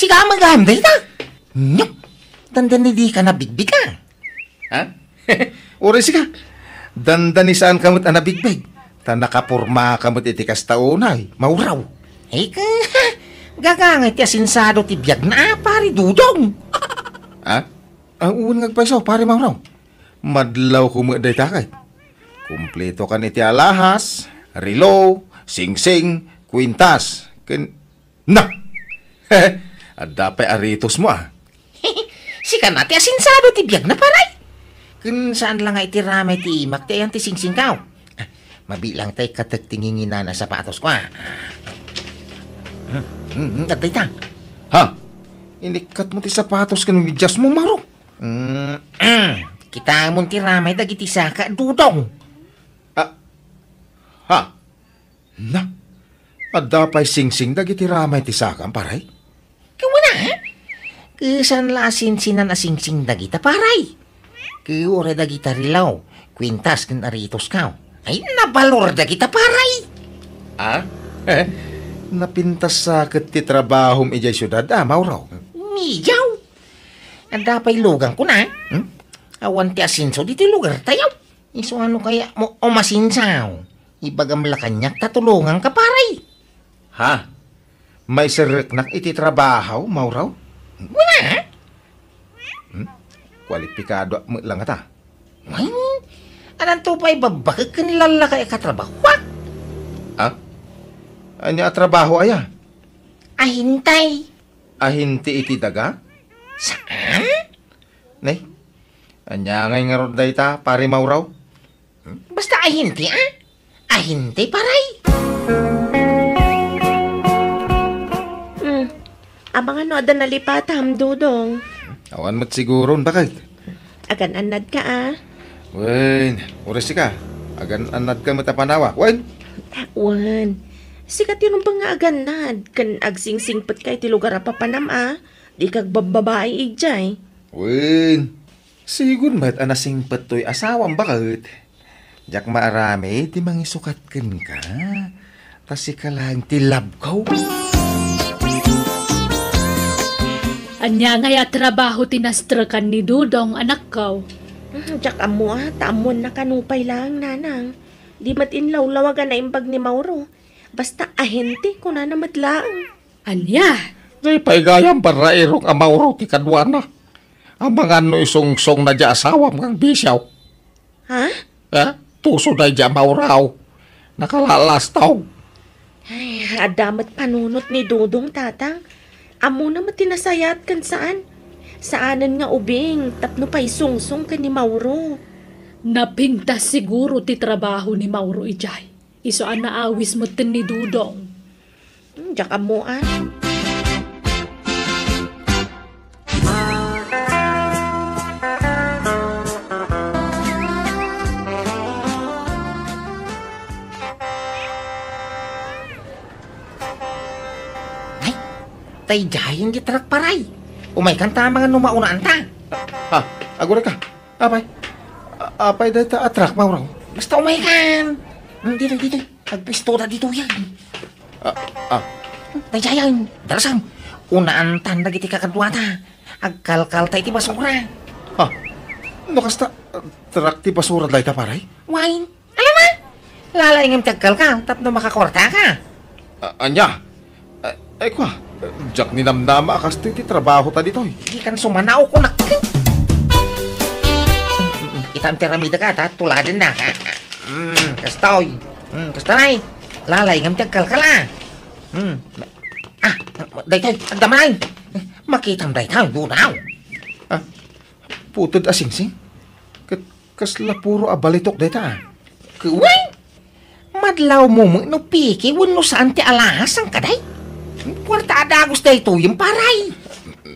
Siga maganda ita. Nyok. Dandan di ka nabigbig ka. Ha? Uri siga. Dandan ni saan kamot nabigbig. Ta nakapurma kamot iti kastaunay. Mauraw. Ka. Gagangay ti asinsado ti biyag na pari Dudong. Ha? Ang uwan ngagpaisaw, pare Mauraw. Madlaw kumaday takay. Kumpleto kan iti alahas, rilo, singsing, kwintas. Na! At dapay aritos mo Sika na ti asinsado ti biyag na paray. Kun saan lang nga iti ramay ti imak ti ayan ti singsing kao. Mabilang tay katagtingingin na sapatos ko Katay ta. Ha? Inikat mo ti sapatos ka ng medyas mo, Mauraw. Kita mo ti ramay dagiti saka Dudong. Ha? Na? At dapay singsing dagiti ramay ti sakam, paray? Kumuna Kisan la asinsinan asingsing dagita paray. Kiure dagita rilaw. Kwintas kin aritos kao. Ay nabalor dagita paray. Napintas sa ti trabahom ijay syudad, Mauraw. Miyaw. Ang dapay lugang ko na. Awan ti asinso diti lugar tayaw. Iso ano kaya mo o masinsaw. Ibagam lakanyak tatulungan ka paray. Ha? May siriknak iti trabaho, Mauraw? Wala. Kwalipikado mo lang ata. Ay, anan to pa'y babakag kanilala kaya katrabaho. What? Anya trabaho aya? Ahintay. Ahinti iti daga? Saan? Nay, anya ngay nga ron dayta, pare Mauraw? Basta ahinti Ahintay paray. Abang ano ada nalipat Dudong. Awan mo't siguro, bakit? Agan anad ka Wen, oras ka. Agan anad ka matapanawa. Wen? Wan. Sikat yun ba nga aganad. Kan agsingsingpat kay ti lugar apapanam Di kag bababae ijay. Wen, sigun ba't anasingpat to'y asawang bakit? Jak maarami, di mangisukat ken ka. Tasi ka lang ti labkaw. Anya ngaya trabaho tinastrakan ni Dudong anak ko. Jak amo taamon na kanupay lang nanang. Di matinlaw-lawagan na imbag ni Mauro. Basta ahente ko na namadlaang. Anya? Day paigayang parairong amauro ti kadwana. Ang mga no isong-song na di asawam kang bisyaw. Ha? Tuso na di amauraw. Nakalalastaw. Ay, adamat panunot ni Dudong tatang. Amo na matinasayat kan saan? Saanan nga ubing, tapno pa'y sungsong ka ni Mauro. Napintas siguro ti trabaho ni Mauro ijay. Iso ang naawis mo tin ni Dudong. Diyak amo Tay jayan di tarak paray. Umay kan ta mga numaunaan ta. Agora ka. Apay dahil ta atrak, Mauraw. Basta umay kan. Dito. Agpistola dito yan. Tay jayan. Darasam. Unaan tanda giti kakadwata. Agkalkal tay ti basura. Ano kasta trak ti basura dahil ta paray? Wain. Alam na. Lalayngam tagkal ka. Tapno makakorta ka. Anya? Ay kwa. Jak ninamnama akas ti trabaho ta dito. Di kan sumanaw ko nak. Itam teramida ka ta. Tuladin na ka. Kastoy. Kastanay. Lalayngam tagkal ka la. Daytoy. Agdamay. Makitam daytoy. Dunaw. Putod asingsing? Kasla puro abalitok dayta. Kuway. Madlaw mo no piki. Wano saan ti alahas ang kaday. Puwarta adagos na ito yung paray.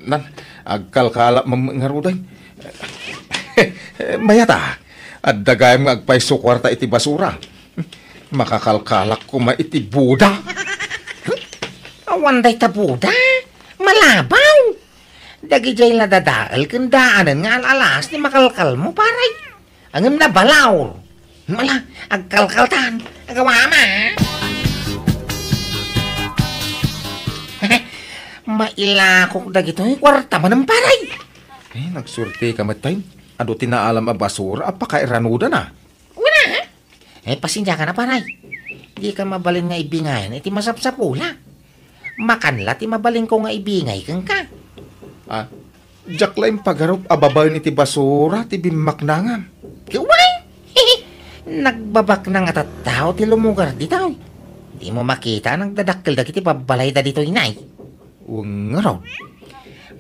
Nan, agkalkala mangaruday. Mayata, at dagay mga agpaiso kwarta iti basura. Makakalkalak ko iti buda. Awan day ta buda. Malabaw. Dagi jay nadadaal kung daanan nga alalas ni makalkal mo paray. Angam na balaw. Mala, agkalkaltan. Agawama. mailakok dagito kwarta man ang paray. Nagsurti ka matay. Ado tinaalam a basura, apakairanuda na. Wala ha? Pasensya ka na paray. Di ka mabalin nga ibingayan, iti masapsapula. Makanla, ti mabalin ko nga ibingay kang ka. Jack lang pagarop ababayan iti basura, ti bimaknangam. Kiway! Nagbabak na nga tattao ti lumugar dito. Di mo makita nagdadakkel dagiti pabalay da dito inay. Uwang nga raw.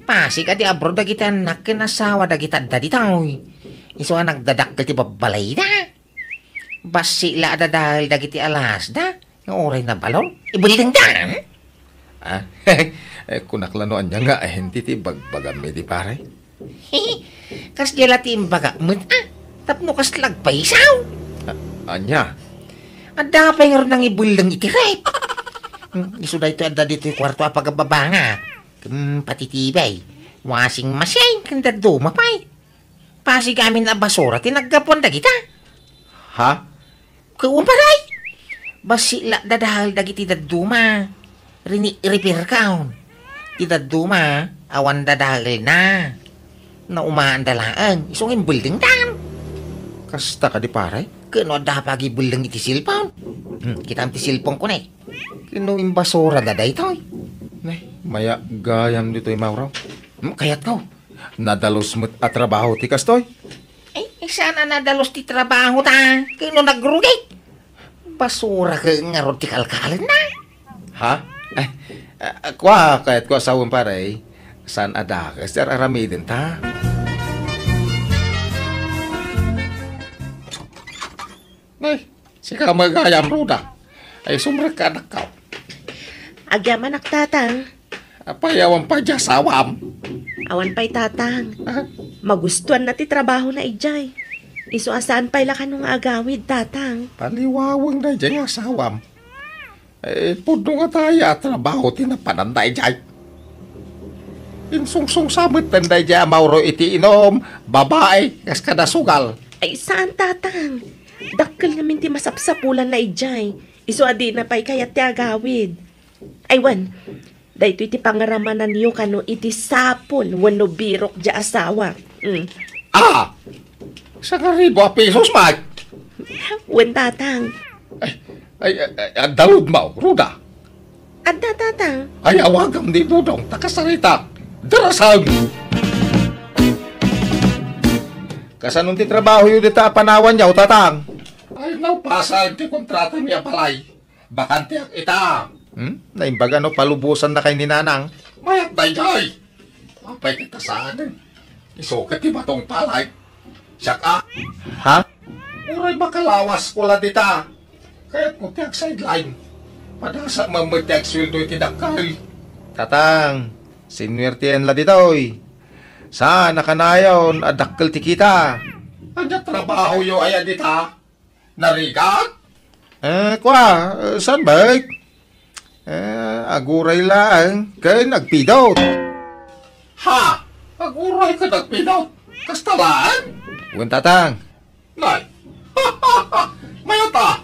Pasig adi abroad dagiti anak ken asawa dagiti da dito. Iso nga nagdadakkel ti pabalay da. Basi la da dahil dagiti alas da. Nga oray na balon. Ibulitang da. Kunaklanoan niya nga, hindi ti bagbagam di pare. Kas dila ti imbaga mo. Tapno kas lagpaisaw. Anya? Ada pa yung nang ibulang itirep. Iso da ito ada dito yung kwarto apagababanga. Patitibay. Wasing masyay. Kanda dumapay. Pasig amin na basura. Tinagapon da kita. Ha? Kuwamparay. Basila dadahal dagiti daduma. Repair kaon. Ti daduma. Awan dadahal na. Na umaan dalaan. Isong building tam. Kasta ka di pare? Kano da pagi bulang iti silpon. Kita ti silpon ko na eh. Kino imbasura da ito. Maya gayam dito mauraw. Kaya't ko. Nadalos mo't at trabaho ti kastoy. Sana nadalos ti trabaho ta. Kano nagrugay. Basura ka nga ron ti kalkalan na. Ha? Kwa kayat ko asawang pare. San ada ka? Sir aramidin ta. Sika magayam ruda. Ay sumrek ka na ka. Agyaman ak tatang. Apayawan pa dya sawam. Awan pa'y tatang. Magustuhan na ti trabaho na ijay. Iso asaan pa'y lakan ng agawid tatang. Paliwawang na dyan yung sawam. Puno nga tayo trabaho tinapananday dyan. Insungsung samit panday dyan mauro iti inom. Babae, kas kada sugal. Ay saan tatang? Dakkel namin ti masapsapulan na ijay. Iso adi na pa'y kayat ti agawid. Aywan, dahito iti pangaramanan niyo kano iti sapol wano birok dya asawa. Sa karibo a pesos, Mike. Wen tatang. Dalud mo, Ruda. Adda tatang. Ay awagam di Dudong, takasarita. Darasang. Kasanong ti trabaho yun dita panawan niyaw, tatang? Ay napasa ti kontrata niya palay. Bakante ak ita. Naimbaga no palubusan na kay ni Nanang. Mayat dayjay. Apay kita saan. Isukat ti batong palay. Saka. Ha? Uray makalawas ko la dita. Kaya't mo tiyak sideline. Padasa mamatiyak sweldo iti dakal. Tatang, sinwertiyan la ditoy. Saan nakanayon adakkel ti kita? Anya trabaho yo ay dita? Narigat? Saan ba? Aguray lang, kay nagpidot. Ha? Aguray ka nagpidot? Kastalaan? Uwan tatang. Nay, mayata.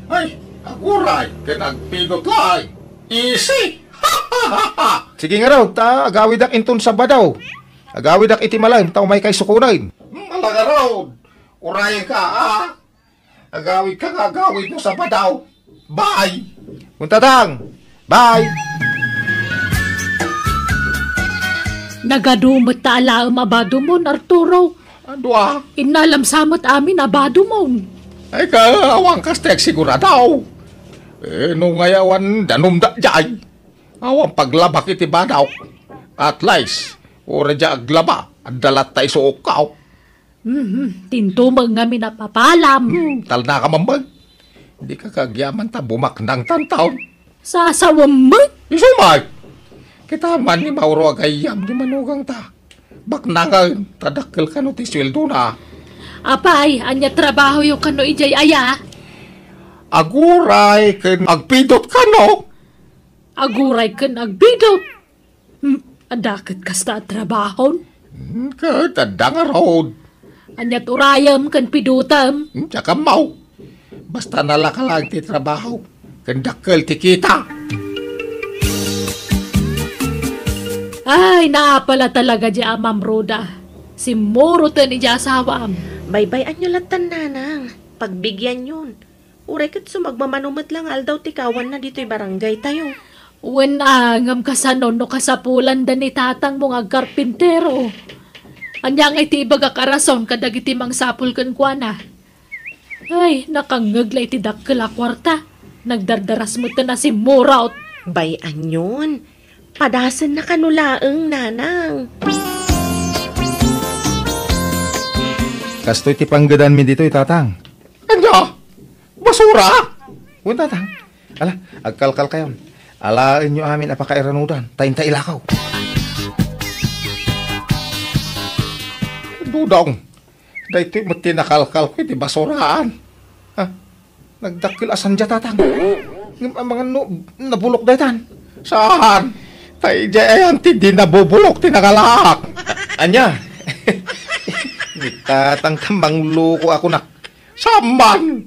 Ay, aguray, kay nagpidot lang. Easy. Sige nga raw, agawid ak inton sa badaw. Agawid ak iti malam, tao may kay sukunain. Malaga raw, urayan ka, agawid ka, agawid mo sa badaw. Bye! Muntatang! Bye! Nagadumot ta alaam abado mon, Arturo. Ano ah? Inalam samot amin abado mon. Ay awang kastek siguradaw. Nung ngayawan danumda jay. Awang paglabak iti badaw. At least, ora dya aglaba. At dalat tayo suukaw. Tintumang nga minapapalam. Tal na ka mambag. Hindi ka kagyaman ta bumaknang tantaw. Sasawam mo? Isumay! Kita man ni Mauro agayam di manugang ta. Baknangan, tadakkel ka no ti sweldo na. Apay, anya trabaho yung kano ijay aya? Aguray, ken agpidot ka no? Aguray ka nagbidot. Adakit kasta trabahon? Tadang road. Anya turayam kan pidutam? Tsaka mau. Basta nalakalag ti trabaho. Ken dakkel ti kita. Ay, naapala talaga di Ma'am Roda. Si Moro ten ija asawam. Bye-bye anyo latan nanang. Pagbigyan yun. Uray kat sumagmamanumot lang aldaw tikawan na dito'y barangay tayo. Wen angam kasanon no kasapulan dan ni tatang mo nga karpintero. Anyang iti ibaga karason kadag iti mang sapul ken kuana. Ay, nakangaglay ti dakkel a kwarta. Nagdardaras mo na si Muraut. Bayan yun. Padasan na kanulaang nanang. Kastoy ti panggadan mi dito, tatang. Anya? Basura? Uwan, tatang. Ala, agkalkal kayo. Alain nyo amin apakairanudan. Tayin ta ilakaw. Dudong. Dahito yung matinakalkal ko, di basuraan. Ha? Nagdakil asan dya, tatang. Mga nabulok daytan. Saan? Tay dya ayan, di nabubulok, tinakalak. Anya? Tatang tambang luko ako na. Saman!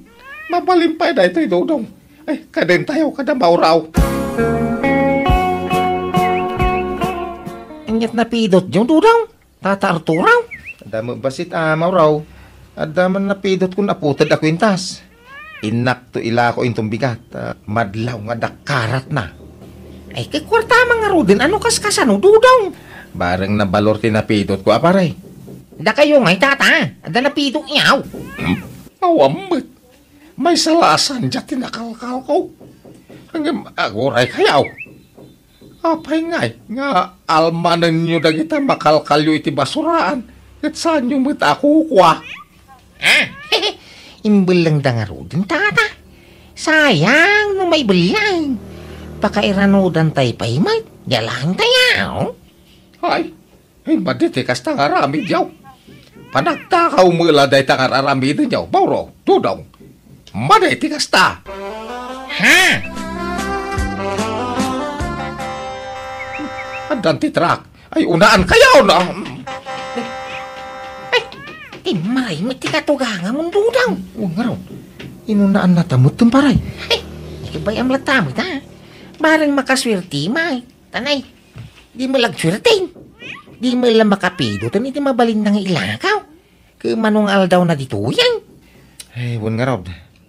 Mabalimpay na ito'y dudong. Ay, kaden tayo, kadamaw raw. Inyat na pidot yung dudong. Tata Arturaw. Adamo basit amaw raw. Adaman na pidot kung aputad ako intas. Inak to ila ko intong bigat. Madlaw nga dakarat na. Ay, kay kwarta mga rodin, ano kaskasano dudong? Barang nabalor tinapidot ko aparay. Da kayo ngay tata. Ada na pidot niyaw. Awamit. May salasan dyan tinakalkal ko. Hanggang aguray kayaw. Apay ngay, nga almanan nyo na kita makalkalyo iti basuraan. At saan nyo mata kukwa? Ah, imbel lang da nga rodin tata. Sayang no may belang. Pakairanudan tay paimat. Yalang tayaw. Ay, maditi kasta nga ramid yaw. Panagtakaw mula day tangar aramidin yaw. Bauro, dudong. Maditi kasta. Ha? Andan titrak. Ay, unaan kayaw na. Di maray mati katugangan mong dudong. Huwag nga raw. Inunaan na tamot ng paray. Ay, ikibay am latamit ha. Barang makaswerte may. Tanay, di malagswerte. Di mo lang makapido, hindi mabalin ng ilakaw. Kumanong aldaw na dito yan. Ay, huwag nga raw.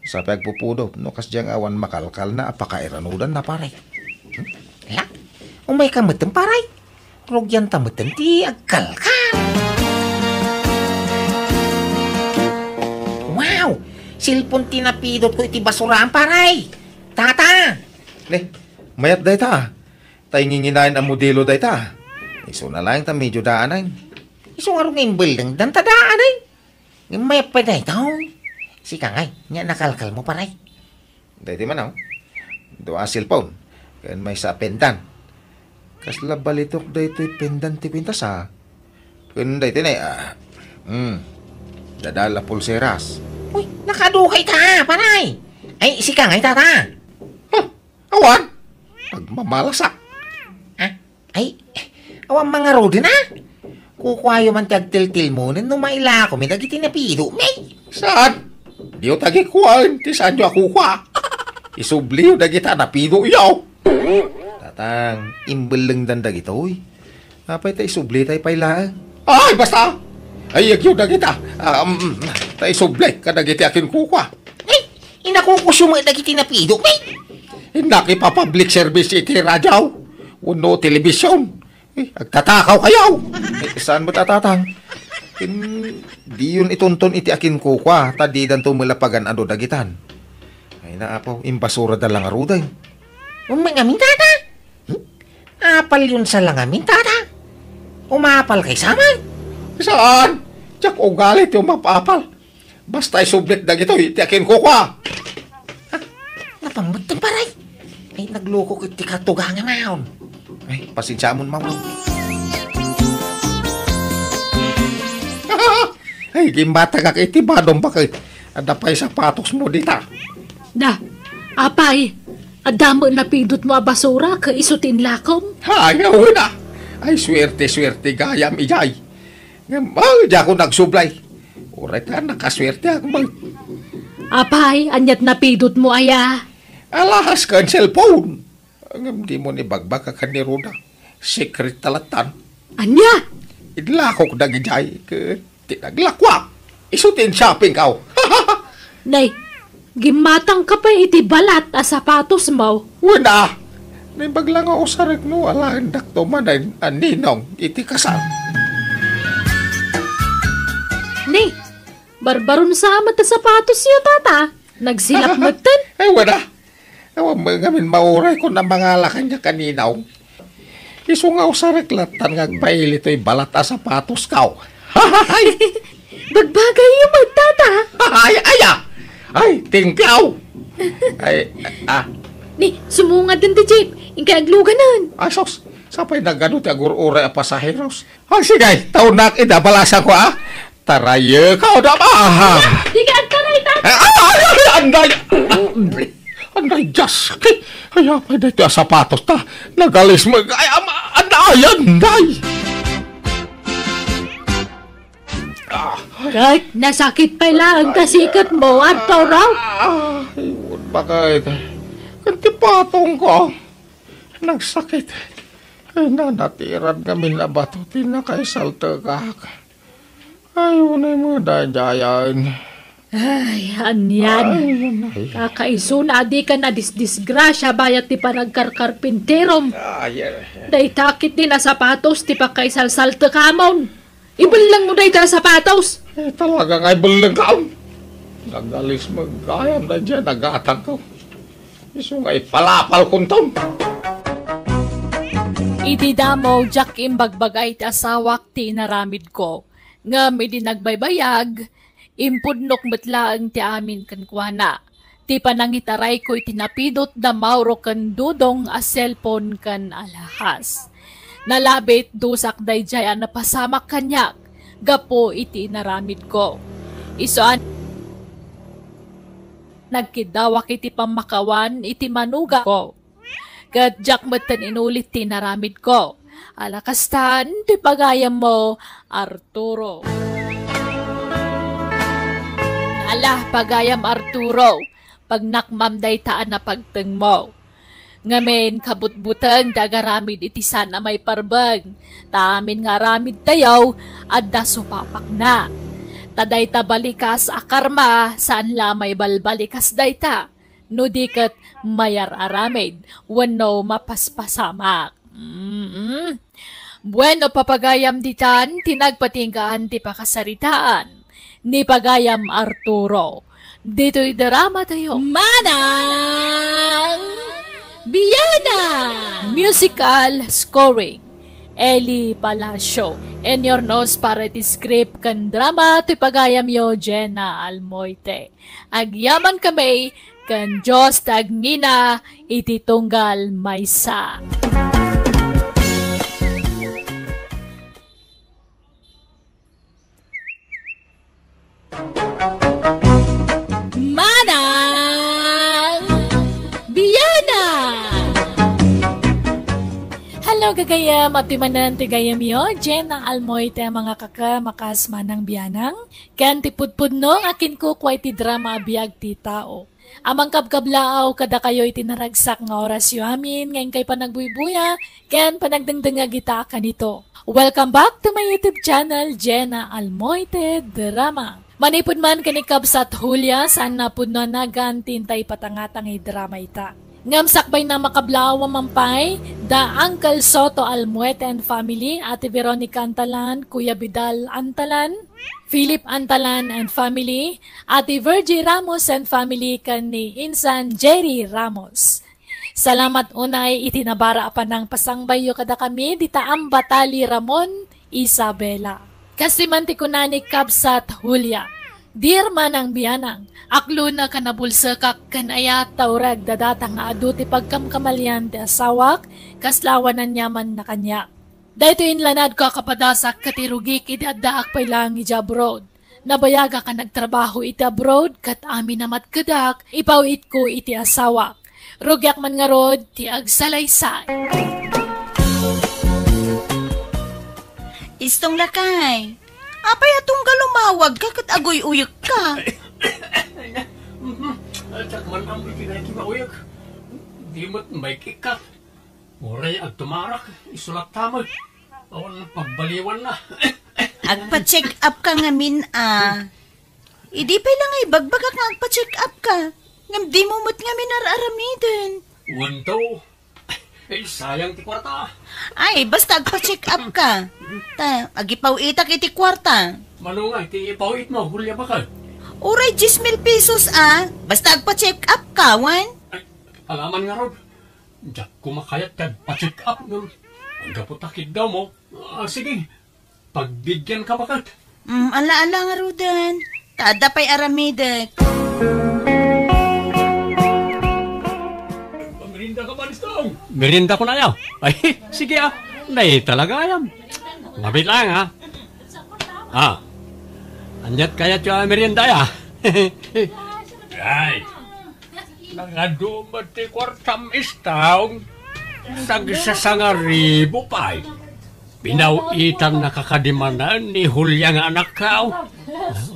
Sa pagpupudo, no kas diyang awan makalkal na apakairanudan na paray. Hala, umay kamutan paray. Rogyan tamutan ti agkalkal. Wow! Silpon tinapidot ko iti basuraan paray. Tata! Mayat day ta. Tay nginginain ang modelo day ta. Iso na lang ta medyo daanan. Iso nga rin ngayong building dan tadaan ay. May pa day tao. Sika ngay, nga nakalkal mo paray. Day di man ako. Doa silpon. Kan may sa pendan. Kasla balitok day to'y pendan ti pintas ha. Kan day tinay dadala pulseras. Uy, nakadukay ka, paray. Ay, sika ngay tata. Awan! Pagmamalasak. Ay, awang mga rodin ha. Kukwayo man tagtil-til mo nung maila ako may dagiti napido, may. Saan? Diyo tagi kuwan. Ti saan nyo ako kwa? Isubliw dagita napido yaw. Tatang, imbelang dandag ito uy. Apay ta isubli tayo pailaan. Ay, basta! Ay, yagyo dagita. Ta isubli kadagiti akin kukwa. Ay, inakukusyo mo dagiti napido, may. Hindi pa public service iti radyaw. Uno telebisyon. Agtatakaw kayaw. Saan mo tatatang? Di yun itunton iti akin kukwa. Tadidan tumulapagan ano dagitan. Ay naapaw, imbasura da lang aruday. Umangamin tata. Apal yun sa langamin tata. Umapal kay saman. Saan? Tiyak o galit yung mapapal. Basta isublit dagito iti akin kukwa. Napamutang paray. Ay, nagloko ko iti katugangan maon. Ay, pasensya mo mamaw. Ay, gimbata ka iti badong bakit. Ada pa'y sapatos mo dita. Da, apay, adamo na pindot mo a basura ka isutin lakom. Ayaw na. Ay, swerte-swerte gayam ijay. Ay, di ako nagsublay. Uray ka, nakaswerte ako mag... Apay, anyat na pindot mo aya. Alahas ka ang cellphone. Ang di mo ni bagbag ka ni Ruda. secret talatan. Anya? Idlakok dagijay ke tinaglakwak. Isutin shopping kaw. Nay, gimatang ka pa iti balat a sapatos mo. Wala. Naibaglang ako sa regno, alang dakto man ang ninong iti kasal. Nay, barbaron sa amat na sapatos siya, tata. Nagsilap magtan. Ay, wala. Ewan mo ngamin mauray ko na mangala kanya kaninaw. Isungaw sa reklatan ngagpail ito'y balat a sapatos kaw. Ay! Bagbagay yung magtata. Ay, tingkaw! Ni, sumungad din ti Jeep. Ingkay agluganan. Sos, sapay na gano'n ti agur-uray a pasaheros. Ay, sige, taon na idabalasa ko, Taraye ka na ba? Di ka agtaray, tata. Anday! Anday, Diyos! Ay, apay na ito sapatos ta. Nagalis mo. Ay, anday! Kahit nasakit pa lang ang kasikat mo, Arturo. Ay, bakit? Kantipatong ko. Nagsakit. Ay, nanatiran kami na bato. Tinakaisalta ka. Ay, unay mo dayayan. Ay, anyan. Kakaiso na di ka na disgrasya bayat ti panagkarkarpinterom. Day takit din na sapatos ti pakaisalsalta kamon. Ibalang mo day ta sapatos. Eh, talaga nga'y bulang ka. Nagalis magkayam na dyan, nagatang ko. Iso nga'y palapal kuntom. Iti damo, jak imbagbagay ti asawak ti naramid ko. Ngam iti nagbaybayag, impudnok matlaang ti amin kankwana. Ti panangitaray ko iti napidot da mauro kan dudong a cellphone kan alahas. Nalabit dusak dayjay na pasamak kanyak, gapo iti naramid ko. Isuan nagkidawak iti pamakawan iti manuga ko. Kadjak matan inulit ti naramid ko. Alakastan ti pagayam mo, Arturo. Alah, pagayam Arturo, pag nakmamday taan na pagteng mo. Ngamen kabutbutang dagaramid iti sana may parbag. Taamin nga ramid tayaw, adda supapak na. Taday ta balikas akarma, saan la may balbalikas dayta. No dikat mayar aramid, wano mapaspasamak. Bueno papagayam ditan, tinagpatinggaan ti pakasaritaan. Ni pagayam Arturo. Dito'y drama tayo. Manang! Biyana! Musical scoring. Eli Palacio. En your nose para ti script kan drama ti pagayam yo Jenna Almoite. Agyaman kami kan Diyos tagnina iti tunggal maysa. Manang! Biyana! Hello kagayam at timanan tigayam yo, Jenna Almoite mga makas manang biyanang. Kan tipudpudno akin ko kway ti drama abiyag ti tao. Amang kabkablaaw kada kayo itinaragsak nga oras yu amin ngayon kay panagbuibuya, ken panagdangdanga gita kanito. Welcome back to my YouTube channel, Jenna Almoite Drama. Manipod man kanikab sa Hulya, saan na po na nagantintay patangatang drama ita. Ngamsakbay na makablaaw mampay, da Uncle Soto Almoite and family, Ate Veronica Antalan, Kuya Vidal Antalan, Philip Antalan and family, Ate Virgie Ramos and family kan ni Insan Jerry Ramos. Salamat unay itinabara pa ng pasangbayo kada kami dita ang Batali Ramon Isabela. Kasi mantikunani kabsat Hulya. Dear manang biyanang, aklo na kanabulsa kak kanaya taurag dadatang adu ti pagkamkamalyan ti asawak, kaslawanan nyaman na kanya. Dahito inlanad ko kapadasak katirugik iti addaak pay lang iti abroad. Nabayaga ka nagtrabaho iti abroad, kat amin namat kadak, ipawit ko iti asawak. Rugyak man nga rod, ti agsalaysay. Istong lakay. Apay atong galumawag ka kat agoy uyok ka. At man ang ikinay kimauyak. Di mo't may kikak. Uray ang tumarak, isulat tamag. Awan pagbaliwan na. Agpa-check up ka nga min, Idi pa lang ay bagbag nga agpa-check up ka. Ngam di mo mo't nga minararamidin. Wanto. Ay, sayang ti kwarta. Ay, basta agpa-check up ka. Agipaw itak iti kwarta. Manungay, ti ipawit mo, hulya ba ka? Uray, 10,000 pesos, Basta agpa-check up ka, wan. Ay, alaman nga Rod. Diyak kumakayat kag pa-check up nun. Ang gaputakid daw mo. Sige, pagbigyan ka bakat. Ala-ala nga, Rudan. Tada pa'y aramidek. Merinda ka ba, Nistong? Merinda ko na yaw. Ay, sige Nay, talaga yan. Mabit lang, Anyat kaya siya merienda ya. Ay, nangadumati kwartam istong. Tagsasangaribo pa. Pinawitan nakakadimanan ni Hulya nga anak ka.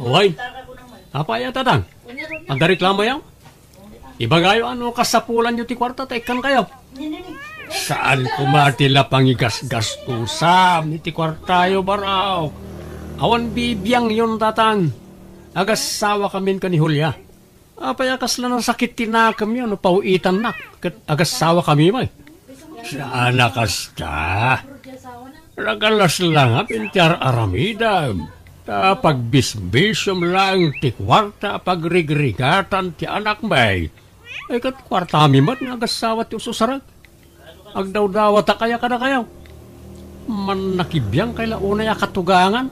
Uy, apa ya tatang? Ang reklamo yaw? Iba kayo kasapulan nyo ti kwarta, tekan kayo. Saan kumatila pangigas-gas usam ni ti kwartayo baraw? Awan bibiyang yon tatang. Agasawa kami ka ni Hulya. Payakas lang ng sakit tinakam yun, pauitan na. Agasawa kami may. Sana kasta. Nagalas lang pintiar aramida. Pagbisbisyom lang ti kwarta pagrigregatan ti anak may. Ay kat kwarta kami mat nga agasawa ti ususarag. Agdaw-dawa ta kaya ka na kayo. Man nakibiyang kay launay akatugangan.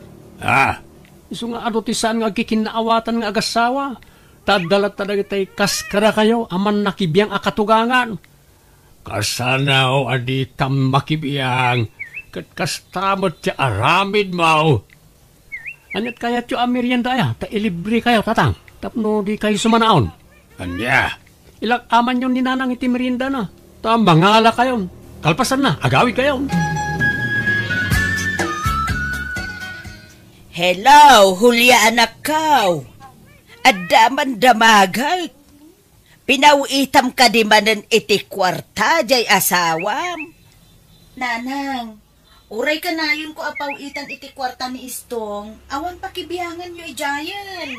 Iso nga ti saan nga kikinaawatan nga agasawa. Tadalat talaga tay kaskara kayo, aman nakibiyang akatugangan. Kasanaw adi tam makibiyang, kat kastamot ti aramid mau. Anyat kaya ti merienda ya, ta ilibre kayo tatang, tapno di kayo sumanaon. Anya, ilag aman yun ninanang iti merienda na, ta mangala kayo, kalpasan na, agawid kayo. Hello, Hulya anak kaw. Adaman damagay. Pinawitam ka di manan iti kwarta jay asawam. Nanang, uray ka na yun ko apawitan iti kwarta ni Istong. Awan pakibiyangan nyo ijayan.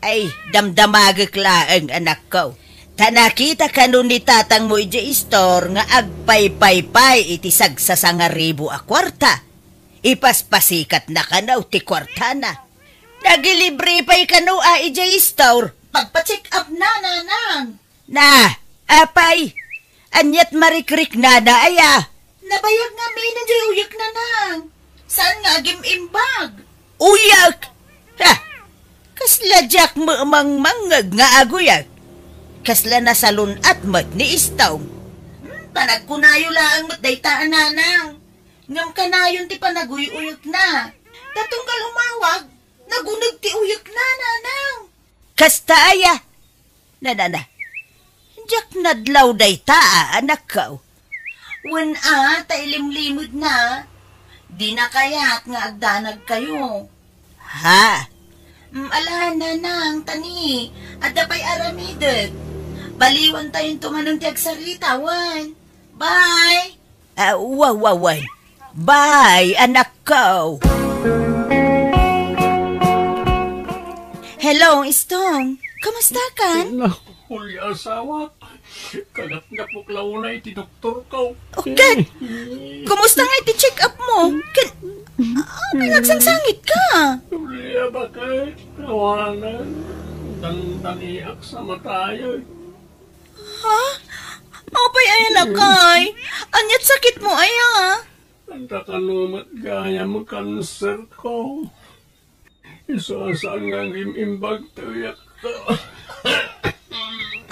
Ay, damdamagak laang anak ko. Tanakita ka nun ni tatang mo iti istor nga agpay-pay-pay iti sagsasangaribo a kwarta. Ipaspasikat na ka na ti kwarta na. Nagilibre pa'y kanu ijay store. Pagpa-check up na, nanang. Apay. Anyat marikrik na aya. Nabayag nga may nandiyo uyak nanang. Saan nga gimimbag? Uyak? Kasla jak mo mangmangag nga aguyak. Kasla na salon at mat ni istaw. Panagkunayo lang mat daytaan nanang. Ngam kanayon ti panaguy-uyak na. Tatunggal umawag. Nagunag ti uyak na, nanang. Kasta aya. Nanana. Jak nadlaw day taa, anak ko. Wan tailimlimod na. Di na kaya't nga agdanag kayo. Ala, nanang, tani. Adapay aramidet. Baliwan tayong tumanong ti agsarita, wan. Bye. Wawan. Bye, anak ko. Hello, Istong. Kamusta ka? Hulya asawa. Kagat na po klaunay ti doktor ko. Okay. Kumusta nga iti check up mo? Pinagsangsangit ka. Hulya ba kay? Kawanan. Dandaniak sa matayo. Apay ay lakay. Anyat sakit mo aya. Anta kanumat gaya mo kanser ko. Isasang nga imbag tuyak ko.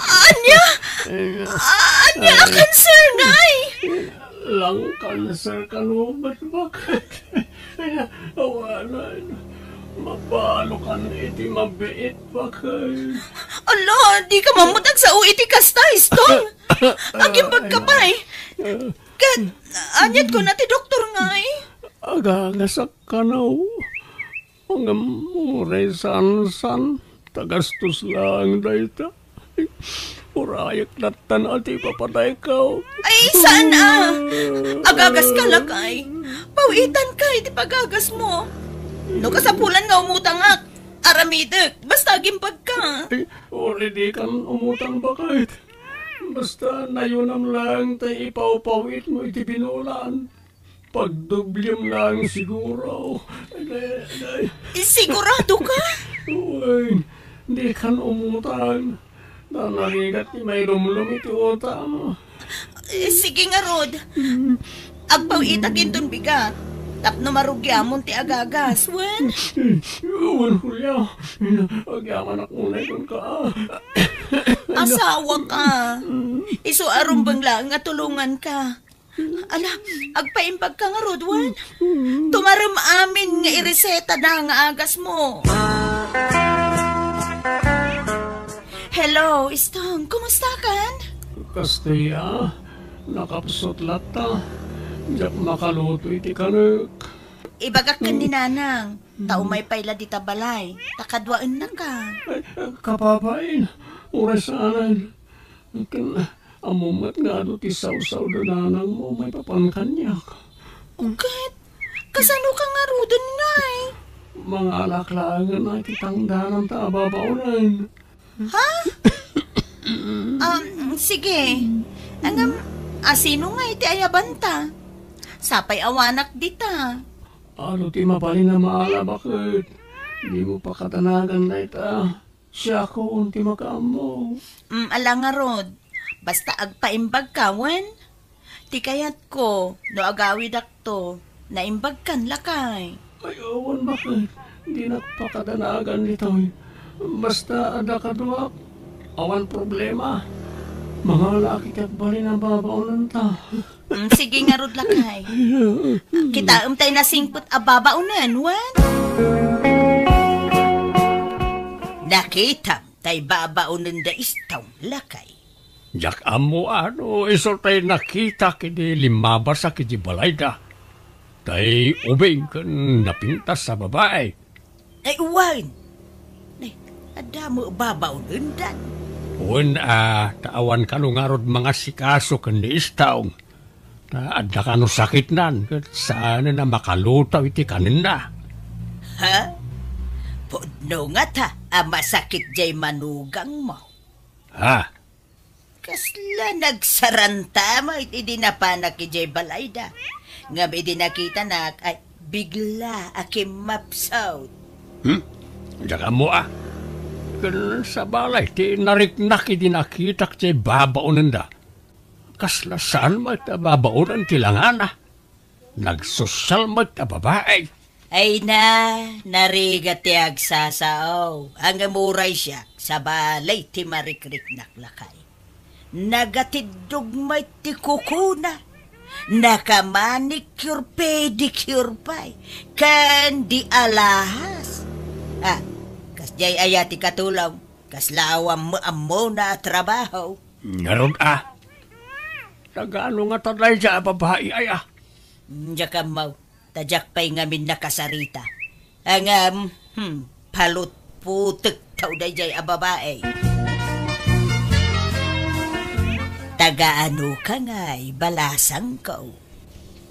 Anya cancer ngay. Lang cancer kanumat bakit? Awanan. Mapano kan iti mabiit bakit? Ala, di ka mamutag sa uiti kasta, Istong. Agimbag ka pa anyat ko na ti doktor ngay. Agagasak ka na Ang muray san-san, tagastos lang dayta. Urayak latan ati papaday ka. Ay, saan agagas ka lakay. Pawitan ka, iti pagagas mo. No kasapulan nga umutang aramidek, basta gimpag ka. Ay, already kan umutang bakit. Basta nayunam lang tayo ipawpawit mo iti binulan. Pagdublem lang siguro. Sigurado ka? Uy, di kan umutang. Nanarigat ni may lumlum iti utang. Sige nga, Rod. Agpawitan ginton bigat. Tapno marugyamon ti agagas, wen? Ewan kuya. Agyaman ako na ikon ka. Asawa ka. Iso arumbang lang nga tulungan ka. Ala, agpaimbag ka nga, Rod, wen? Tumaram amin nga ireseta na nga agas mo. Hello, Istong. Kumusta kan? Kastaya, nakapsot lata. Diyak makaluto iti kanek. Ibagak ka ni Nanang. Tao may payla di tabalay. Takadwaan na ka. Ay, kapapain, orasanan. Amumat nga do ti saw-saw na nanang mo may papangkanyak. Ukit, kasano ka nga rudon nga eh? Mga alaklangan na kitangdanan ta ababaunan. Ha? Sige. Sino nga iti ayabanta? Sapay awanak dita. Ano ti mapalin na maala bakit? Di mo pa katanagan na ita. Siya ko unti makaamo. Ala nga, Rod. Basta agpaimbag ka, wen? Ti kayat ko, no agawid akto, naimbag kan lakay. Ay, awan bakit? Di nagpakadanagan nito. Basta ada ka duwak. Awan problema. Mga laki kat bali na babaunan ta. Sige nga, Rod, lakay. Kita umtay na singput ababaunan, wen? Nakita, tay babaunan da istaw, lakay. Jak amo ano, iso tayo nakita kini limabas sa kini balayda. Tay ubing kan napintas sa babae. Ay, uwan. Ay, adamo babaw nundan. Uwan, taawan ka nung arod mga sikaso kan ni istaong. Adda ka no sakit nan, saan na makalutaw iti kanina. Ha? Pudno nga ta, masakit jay manugang mo. Ha? Kasla nagsaranta mo, iti dinapanak ki jay balayda. Nga may dinakita na, ay bigla akim mapsaw. Diyan mo Kan sa balay, ti nariknak iti nakita jay babaunan da. Kasla saan mo iti babaunan tilangana. Nagsosyal mo iti babae. Ay narigat ti agsasao. Ang amuray siya, sa balay ti marikrik naklakay. Nagatidog may ti kukuna. Nakamanicure pedicure pa'y. Kan di alahas. Kas jay ayati katulaw. Kas lawam mo amo na trabaho. Ngaron Tagano nga taday siya babae ay Diyak amaw. Tadyak pa'y ngamin nakasarita. Ang palut putek tau day jay babae. Taga-ano ka nga'y balasang ko?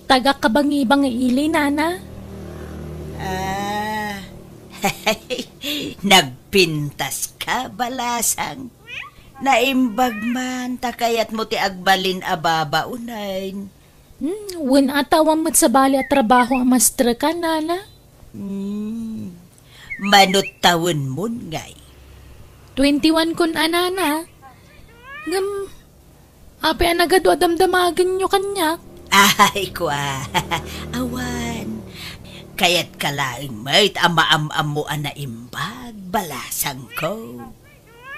Taga-kabangi-bangi ili, Nana? Nagpintas ka, balasang. Naimbag man, takayat mo ti agbalin ababaunain. Wen atawan mo't sa bali at trabaho ang mastra ka, Nana? Manot taon mo nga'y. 21 kun Nana. Ape anagado adamdamagan nyo kanya. Ay, kwa. Awan. Kaya't kalaing may't ama-am-am mo na imbag, balasang ko.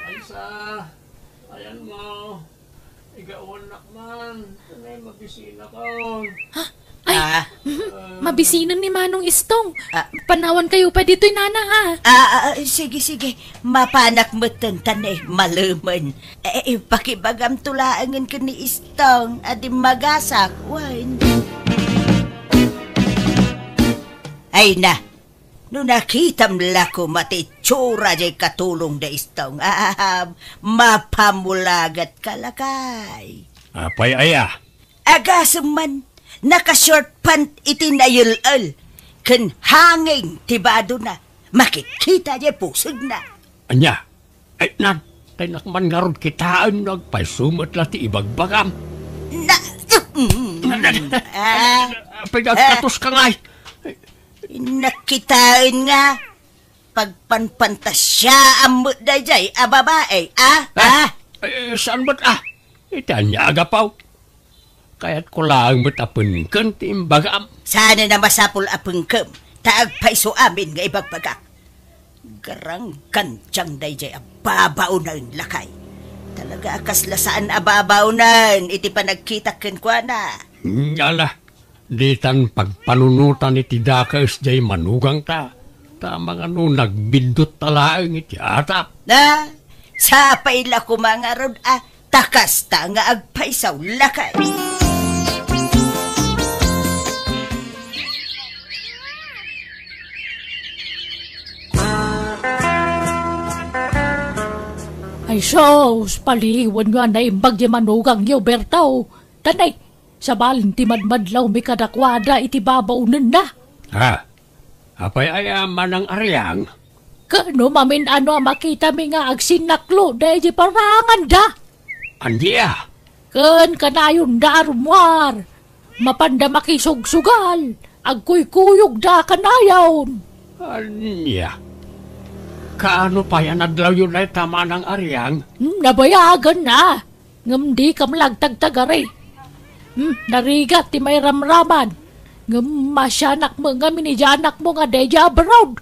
Aysa, ayan mo. Igawan nakman. Kanay mabisina ko. Mabisinan ni Manong Istong. Panawan kayo pa dito'y Nana, Sige. Mapanak mo tanay, malaman. Pakibagam tulaangan ka ni Istong, adim magasak, wan. Ay No nakitam lako matitsura jay katulong da istong. Mapamulagat ka lakay. Apay aya. Agasam man, naka-short pant itinayul-al. Kan hanging tibado na. Makikita jay pusod na. Anya, ay nan, tay nakman nga ron kitaan nagpaisumat lang ti ibagbagam. Apay nagkatos ka ngay. Nakitaan nga. Pagpanpantasya amot da jay, babae, Saan ba't Itanya agapaw. Kaya't ko lang matapun kan timbagam. Sana na masapul apengkem. Taag paiso amin nga ibagbagak. Garang kantyang dayjay ababaw na yung lakay. Talaga akaslasaan ababaw na iti panagkita kwa na. Yala, ditan pagpanunutan iti dakas jay manugang ta. Tamang nagbindot talaang iti atap. Na, sa paila ko mga rod takas ta nga agpaisaw lakay. Ay sos, paliwan nga na imbag di manugang yo Bertaw. Tanay, sa balin ti madmadlaw mi kadakwada iti babaunan na. Apay ayaman ang aryang. Kano mamin makita mi nga agsinaklo da iti parangan da. Andiya. Ken kanayon da arumwar. Mapanda makisugsugal. Agkuykuyog da kanayon. Anya. Kaano pa yan adlaw yun ay tama ng aryang? Nabayagan na. Ngam di kam lagtagtagari. Narigat ti may ramraman. Ngam masyanak mo nga minijanak mo nga deja abroad.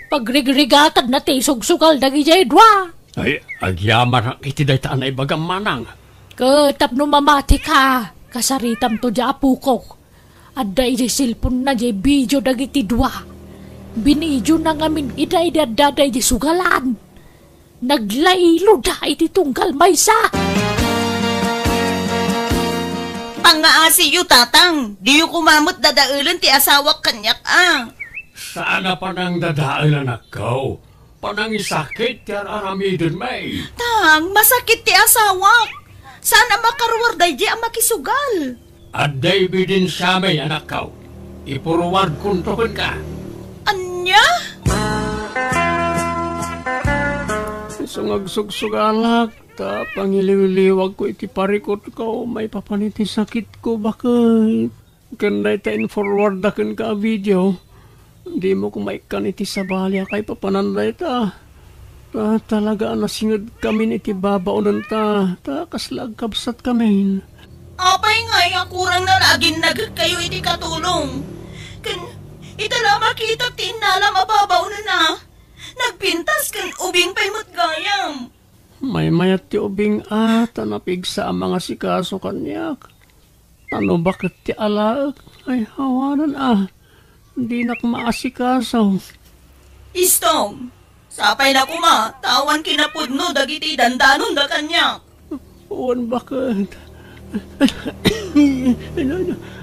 Pagrigrigatad na ti sugsugal dagi jay dwa. Ay, agyaman ang itiday taan ay bagang manang. Katap no mamati ka. Kasaritam to dya apukok. Adda iti silpon na jay video dagi ti dwa. Binidyo na ngamin iday-daday di sugalan. Naglaylo da iti tunggal maysa. Pangaasi yu tatang, di yu kumamot dadaulan ti asawak kanyak Sana pa nang dadaan anak ko. Panang isakit yan aramidin may. Tang, masakit ti asawak. Sana makaruwar day di ang makisugal. At David din siya may anak ko. Ipuruward kuntokin ka. Anya? Sungag-sugsugalak, ta pangiliwliwag ko iti parikot ko, may papaniti sakit ko, bakit? Kanday ta in-forward akin ka video, hindi mo kumaikan iti sabalya kay papananday ta. Talaga nasingad kami iti babaunan ta kaslag kabsat kami. Apay nga, kurang na laging kayo iti katulong. Itala makita tinala mababaw na. Nagpintas kan ubing pa'y matgayam. May mayat ti ubing tanapig sa mga sikaso kanyak. Ano bakit ti alaak? Ay hawanan Hindi nak maasikaso. Istong, sapay na kuma, tawan kinapudno dagiti dandanon da kanyak. Uwan bakit?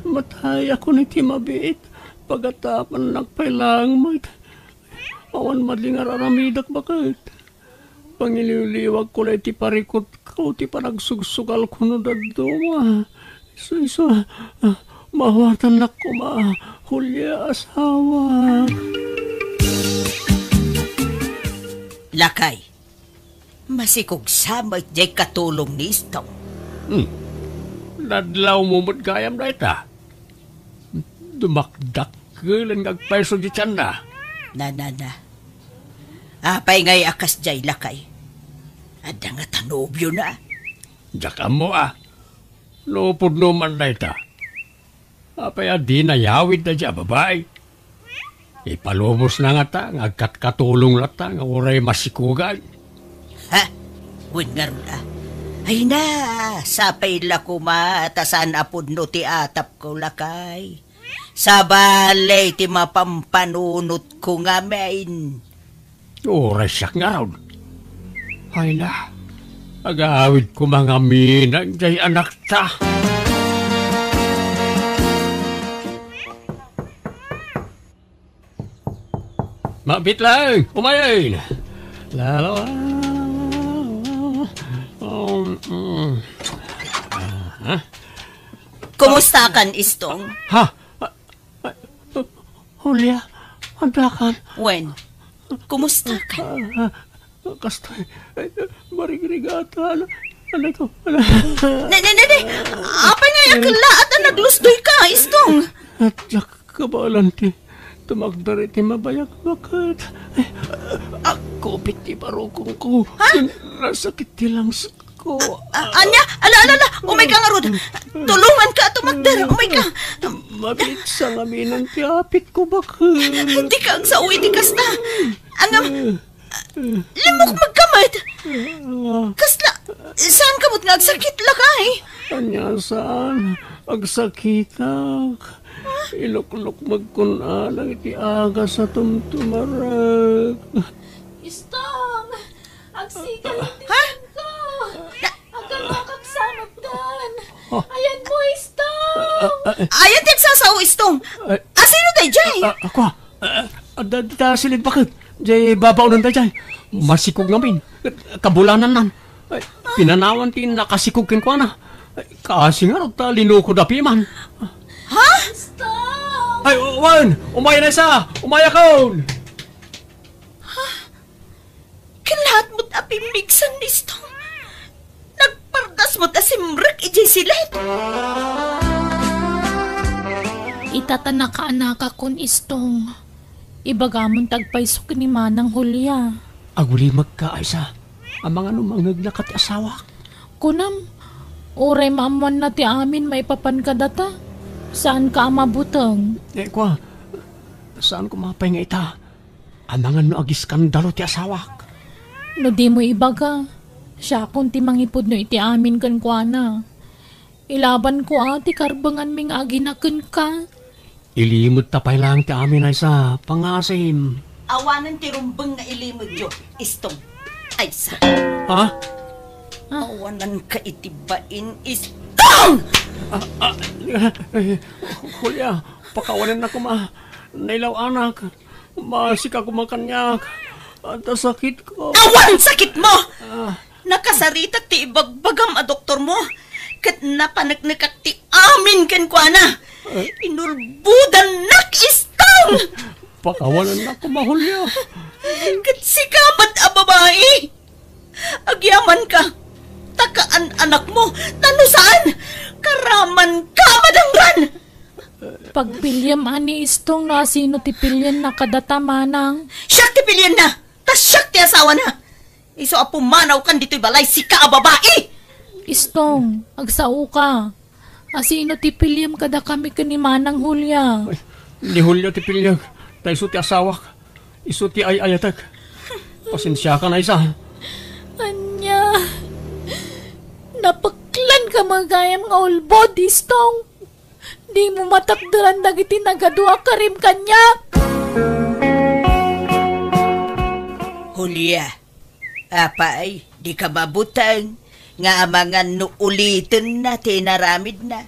Matay ako niti mabiit. Pagatapan nagpailang awan madlingar aramidak bakit? Pangiliwliwag ko lang ti parikot ko ti panagsugsugal ko no daduma. Iso, mawatan na ko hulya asawa. Lakay, masikog samay jay katulong ni Istong. Dadlaw mo mo't gayam na ita. Dumakdak lang agpaiso di tiyan na. Na. Apay ngay akas jay lakay. Ada nga tanobyo na. Diyak mo Lupod no man na ita. Apay di na yawid na dya babae. Ipalubos na nga ta, ngagkat-katulong na ta, nga uray masikugan. Win nga rin Ay na, sapay la kumatasan apod no ti atap ko lakay. Sa balay ti mapampanunot ko nga main. Uray siya nga raw. Ay na, agawid ko mga minang jay anak ta. Mabit lang! Umayin! Lalo... Kumusta kan, Istong? Ha? Julia, andakan. Wen, kumusta ka? Kastoy, marigrigata. Ano ito? Ne. Apa nga yakla at naglusdoy ka, Istong? At yak kabalanti. Tumagdari ti mabayak bakit. Ako piti barukong ko. Ha? Nasakit ti langs ko. Anya? Ala. Umay ka nga, Rod. Tulungan ka, tumagdar. Umay ka. Mabit sa ngamin ang tiapit ko bakit. Hindi ka ang sauwi ti kasta. Angam, limok magkamad. Kasla, saan kamot nga agsakit lakay? Anya saan? Agsakitak. Iluklok magkunalang iti aga sa tumtumarag. Istong! Agsigal ang ko! Agalokak samagdan! Ayan mo, Istong! Ayan din sa Istong. Asino tayo, Jay? Ako, silid bakit? Jay, babaw ng tayo. Masikog namin. Kabulanan nan. Pinanawan tin nakasikog kin ko na. Kasi nga, linoko da piman. Ha? Istong! Ay, Wan! Umaya na isa! Umaya ka! Kalahat mo't apimigsan, Istong. Nagpardas mo't asimrek ijay silet. Itatana ka anaka kun, Istong. Ibagamon tagpaysok ni Manang Julia. Aguli magkaaysa. Ang mga numangag na kati asawa. Kunam, oray mamuan na ti amin may papan ka data. Saan ka mabutang? Kwa, saan ko mapay nga ita? Ang mga no agiskandalo ti asawak. No di mo ibaga. Siya kung ti mangipod no iti amin kan kwa na. Ilaban ko ati karbangan ming aginakan ka. Ilimod tapay lang ti amin ay sa pangasim. Awanan ti rumbeng na ilimod yo, Istong. Ay sa. Ha? Awanan ka itibain, Istong! Julia, pakawanan na ko nailaw anak. Masika ko makanyak. At sakit ko. Awan sakit mo! Nakasarita ti ibagbagam a doktor mo. Kat napanagnagak ti amin ken kwa na. Inulbudan nak, Istong! Pakawanan na ko Julia. Kat sikamat a babae. Agyaman ka. Takaan anak mo. Tano saan? Karaman ka, madangran! Pagpilyam ani Istong na sino ti pilyan na kadata Manang. Siyak ti pilyan na! Tas siyak ti asawa na! Iso apo manaw kan dito'y balay sika a babae! Istong, agsao ka. Asino ti pilyam kada kami ka ni Manang Julia. Ni Julia ti pilyag. Ta iso ti asawak. Iso ti ayatak. Pasensya ka na isa. Anya, napaklan ka magayam nga ulbod, Istong. Di mo matakdaran dagiti nagadua ka rin kanya. Julia, apay, di ka mabutang. Nga amangan no ulitin na, tinaramid na.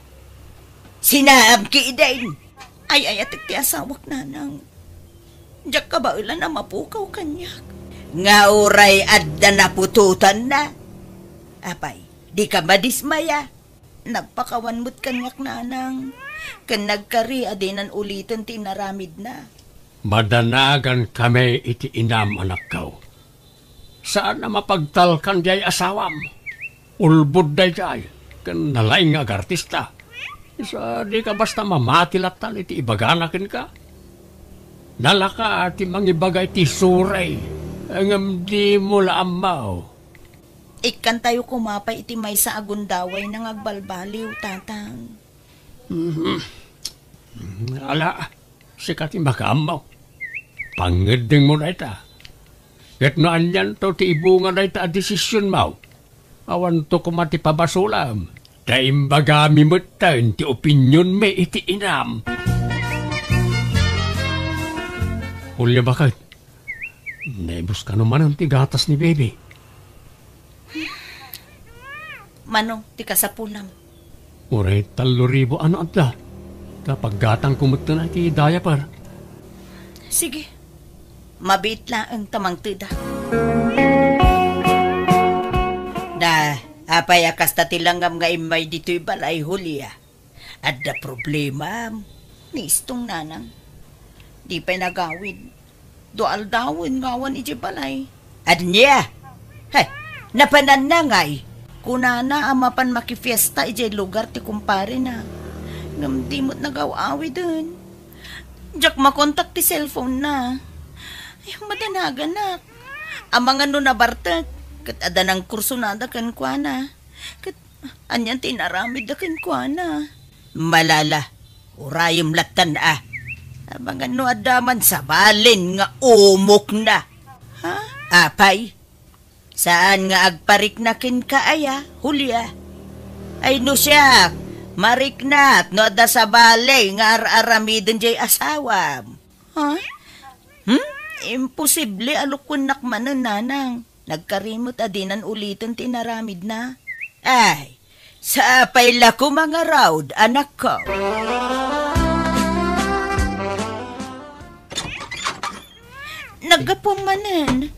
Sinaam ki idain. Ay, atik ti asawak nanang. Diyak ka ba ilan na mapukaw kanyak? Nga uray adda napututan na. Apay, di ka madismaya. Nagpakawan mo't kanyak nanang. Kan nagkari adinan ulitin tinaramid na. Madanagan kami iti inam anak ko. Saan na mapagtalkan jay asawam? Ulbod day jay. Kan nalaing ag artista. Isa di ka basta mamatilatan iti ibaganakin ka. Nalaka ati mangibagay ti suray. Ang di mo laamaw. Ikan tayo kumapay iti may sa agundaway nang agbalbaliw, tatang. Ala, sikat yung makamaw. Pangeding mo na ita. Kat naan yan to ti ibunga na ita a desisyon mo. Awan to kumati pabasulam. Taimbagami mo tayo ti opinyon may iti inam. Hulya bakit? Naibus ka naman ang tigatas ni baby. Manong, ti kasapunam. Uray, 3,000 ano adla. Kapag gatang kumutta na iti diaper. Sige. Mabit lang ang tamang tida. Na, apay akas ta tilangam nga imay dito'y balay Julia. At da problema, ni istong nanang. Di pa'y nagawid. Doal dawin ngawan iti balay. At niya, napanan na nga'y. Kunana amapan makifiesta iti lugar ti kumpare na. Ngam di mo't nagawawi dun. Diyak makontak ti cellphone na. Ay, madanagan na. Amang ano na bartak. Kat ada ng kurso na da kan kwa na. Kat anyan tinaramid da kan kwa na. Malala. Urayom latan Abang ano adaman sa balin nga umok na. Ha? Apay? Saan nga agparik na kin kaaya, Julia? Ay no siya. Mariknat, no da sa balay, nga aramidin jay asawam. Ha? Imposible alukun nakmanan nanang. Nagkarimot adinan ulitin tinaramid na. Ay, sa apay ko mga raud, anak ko. Naggapumanan.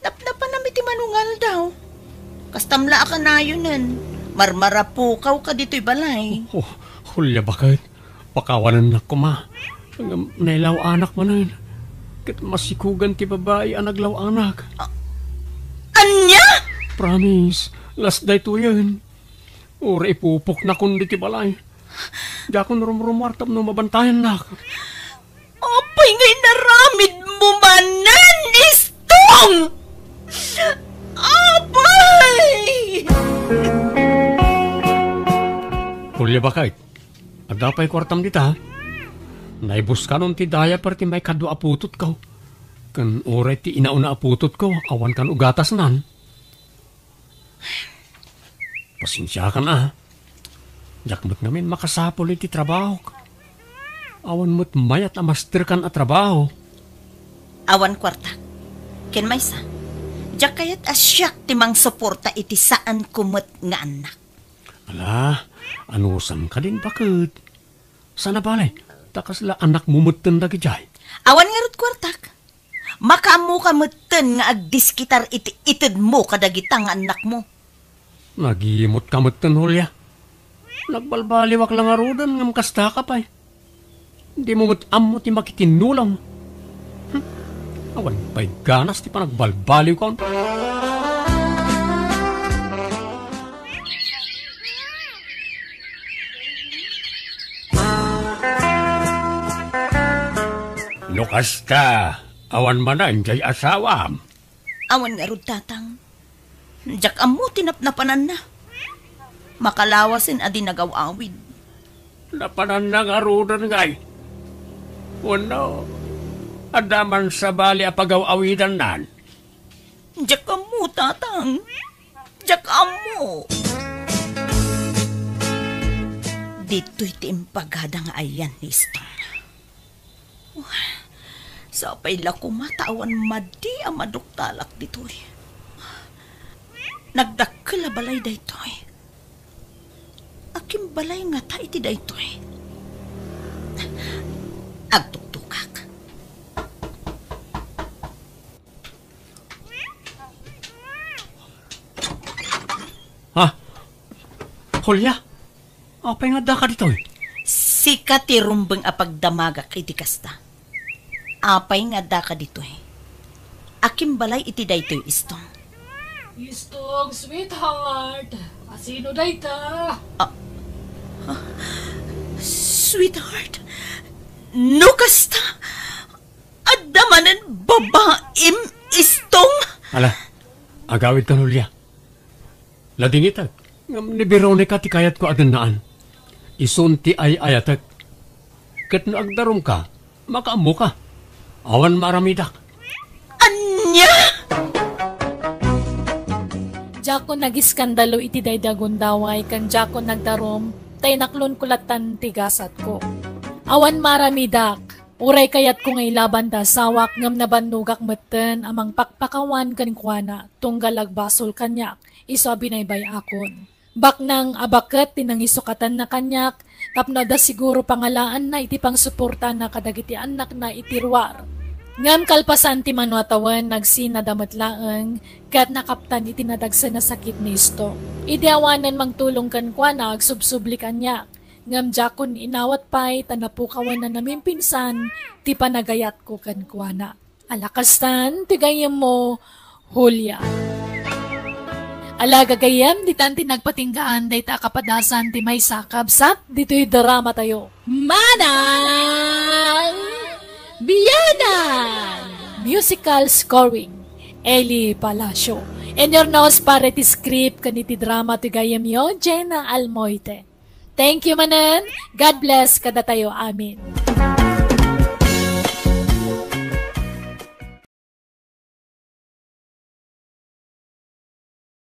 Napnapanamit ti manungal daw. Kastamla ka na yunan. Marmarapukaw ka dito'y balay. Hulya bakit? Pakawanan na ko ma. Nailaw anak manan. Kat masikugan ti babae ang naglaw anak. Anya? Promise, last day to yun. Ura ipupok na kundi ti balay. Di ako rumrumartap no mabantayan na. Apay ngay naramid mo manan, istong! Apay! Hulya bakit? At dapay kwartam dita, naibus ka nun ti daya parti may kadwa aputot ko. Kan oray ti inauna aputot ko, awan kan ugatas nan. Pasensya ka na. Jakmat ngamin makasapol iti trabaho. Awan mo't mayat na master kan at trabaho. Awan kwarta. Ken maysa. Jak kayat asyak timang suporta iti saan kumot nga anak. Ala, anusan ka din bakit? Sana balay, takas la anak mumutin na gijay. Awan nga rot kwartak. Makamu ka mutin nga agdiskitar iti itid mo kadagitang anak mo. Nagimot ka mutin, Hulya. Nagbalbaliwak lang arudan ngam kasta ka pa'y. Hindi mo ammo ti makitinulang. Awan pa'y ganas ti pa nagbalbaliw ka. Lukas ka. Awan manan jay asawam. Awan nga rod tatang. Jak amu tinapnapanan na. Makalawasin adi nagawawid. Napanan na nga rudan ngay. Uno, adaman sa bali apagaw-awidan nan. Jak amu tatang. Jak amu. Dito'y tiimpagada nga ayan ni Stone. Sa payla ko matawan madi ang maduktalak dito'y. Nagdakkel balay daytoy. Akim balay nga ta iti daytoy. Agtuktukak. Ha? Hulya? Apay nga da ka ditoy? Sika ti rumbeng apagdamagak iti kasta. Apay nga da ka ditoy. Akim balay iti daytoy istong. Istong, sweetheart. Asino day ta? Sweetheart, no kasta. Adamanan babaim istong. Ala, agawid ka, Hulya. Lading itag. Ngam ni Veronica ti kayat ko adanaan. Isun ti ay ayatek. Kat na agdarom ka, makaamo ka. Awan maramidak. Anya? Jako nagiskandalo iti daydagon daway kan jako nagdarom tay naklon kulatan tigasat ko. Awan maramidak. Uray kayat ko ngay laban da sawak ngam nabandugak metten amang pakpakawan kan kuana tunggal agbasol kanyak iso binaybay akon. Baknang abaket tinangisukatan na kanyak tapno da siguro pangalaan na iti pang suporta na kadagiti anak na itirwar. Ngam kalpasan ti manwatawan nagsinadamatlaang kat nakaptan itinadagsa na sakit ni isto. Ideawanan magtulong kan kwa na agsubsublikan niya. Ngam jakon inawat pa'y tanapukawan na namin pinsan ti panagayat ko kan kwa na. Alakastan, tigayam mo, Julia. Alaga gayam, di tanti nagpatinggaan day ta kapadasan ti may sakabsat, dito'y drama tayo. Manang Biyanan! Musical scoring, Eli Palacio. And your nose para ti script kaniti drama ti gayam yo, Jenna Almoite. Thank you, Manan. God bless kada tayo. Amin.